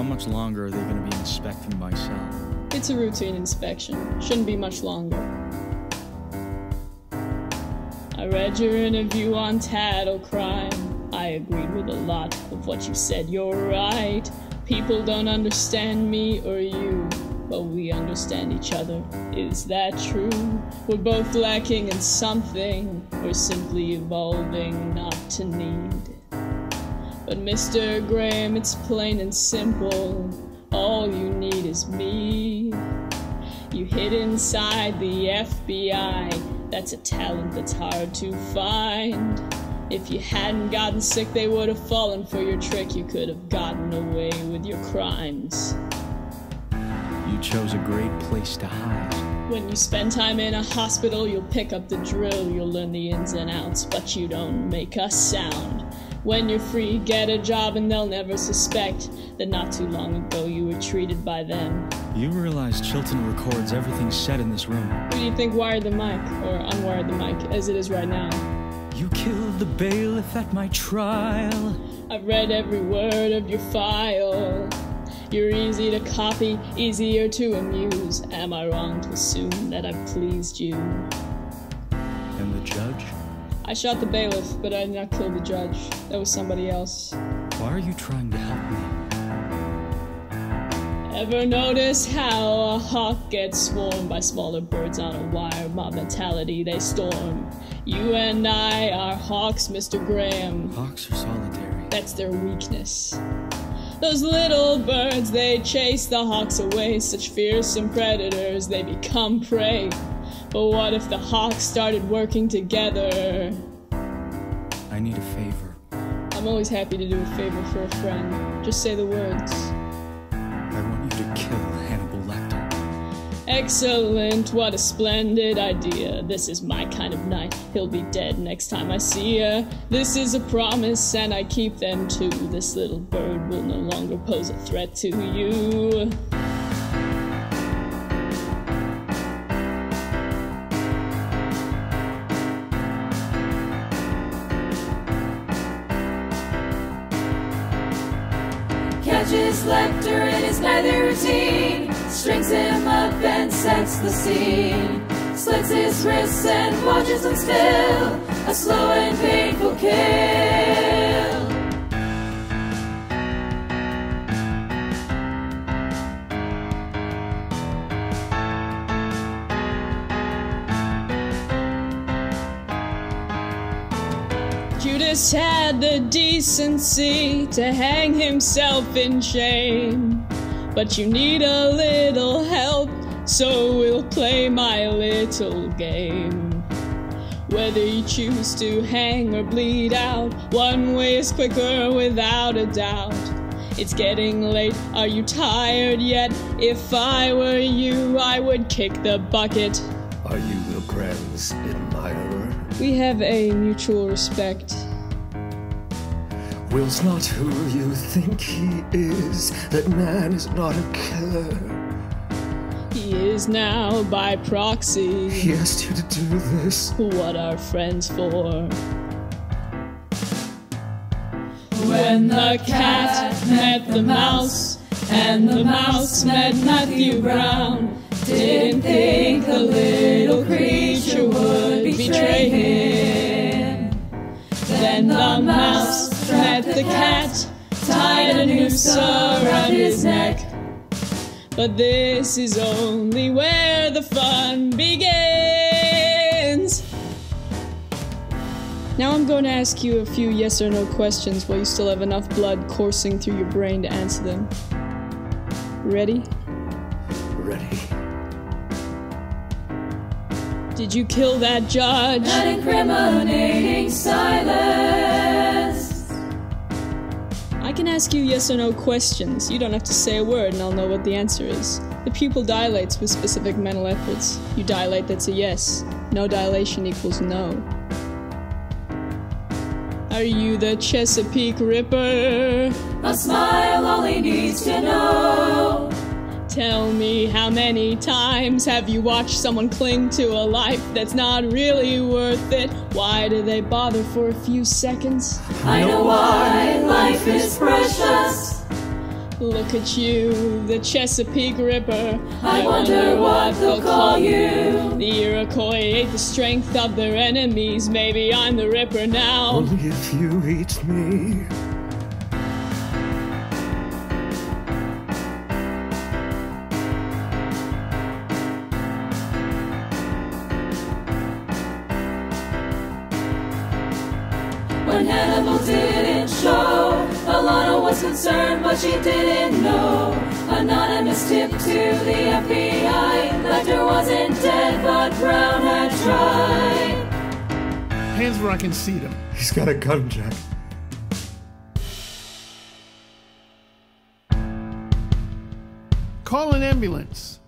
much longer are they going to be inspecting my cell? It's a routine inspection. Shouldn't be much longer. I read your interview on Tattle Crime. I agreed with a lot of what you said. You're right. People don't understand me or you, but we understand each other. Is that true? We're both lacking in something. We're simply evolving not to need. But Mr. Graham, it's plain and simple. All you need is me. You hid inside the FBI. That's a talent that's hard to find. If you hadn't gotten sick, they would have fallen for your trick. You could have gotten away with your crimes. You chose a great place to hide. When you spend time in a hospital, you'll pick up the drill. You'll learn the ins and outs, but you don't make a sound. When you're free, get a job and they'll never suspect that not too long ago you were treated by them. You realize Chilton records everything said in this room. Who do you think wired the mic, or unwired the mic, as it is right now? You killed the bailiff at my trial. I've read every word of your file. You're easy to copy, easier to amuse. Am I wrong to assume that I've pleased you? And the judge? I shot the bailiff, but I did not kill the judge. That was somebody else. Why are you trying to help me? Ever notice how a hawk gets swarmed by smaller birds on a wire? Mob mentality, they storm. You and I are hawks, Mr. Graham. Hawks are solitary. That's their weakness. Those little birds, they chase the hawks away. Such fearsome predators, they become prey. But what if the hawks started working together? I need a favor. I'm always happy to do a favor for a friend. Just say the words. I want you to kill Hannibal Lecter. Excellent, what a splendid idea. This is my kind of night. He'll be dead next time I see ya. This is a promise and I keep them too. This little bird will no longer pose a threat to you. Catches Lecter in his nightly routine, strings him up and sets the scene, slits his wrists and watches him still, a slow and painful kill. Judas had the decency to hang himself in shame. But you need a little help, so we'll play my little game. Whether you choose to hang or bleed out, one way is quicker without a doubt. It's getting late, are you tired yet? If I were you, I would kick the bucket. Are you Will Graham's admirer? We have a mutual respect. Will's not who you think he is. That man is not a killer. He is now by proxy. He asked you to do this. What are friends for? When the cat met the mouse, and the mouse met Matthew Brown, didn't think the little creature would betray him. Then the mouse met the cat, tied a noose around his neck. But this is only where the fun begins. Now I'm going to ask you a few yes or no questions while you still have enough blood coursing through your brain to answer them. Ready? Ready. Did you kill that judge? An incriminating silence. I can ask you yes or no questions. You don't have to say a word and I'll know what the answer is. The pupil dilates with specific mental efforts. You dilate, that's a yes. No dilation equals no. Are you the Chesapeake Ripper? A smile only needs to know. Tell me, how many times have you watched someone cling to a life that's not really worth it? Why do they bother for a few seconds? I know why life is precious. Look at you, the Chesapeake Ripper. I wonder what they'll call you. The Iroquois ate the strength of their enemies. Maybe I'm the Ripper now. Only if you eat me. When Hannibal didn't show, Alana was concerned, but she didn't know. Anonymous tip to the FBI. Lecter wasn't dead, but Brown had tried. Hands where I can see them. He's got a gun, Jack. Call an ambulance.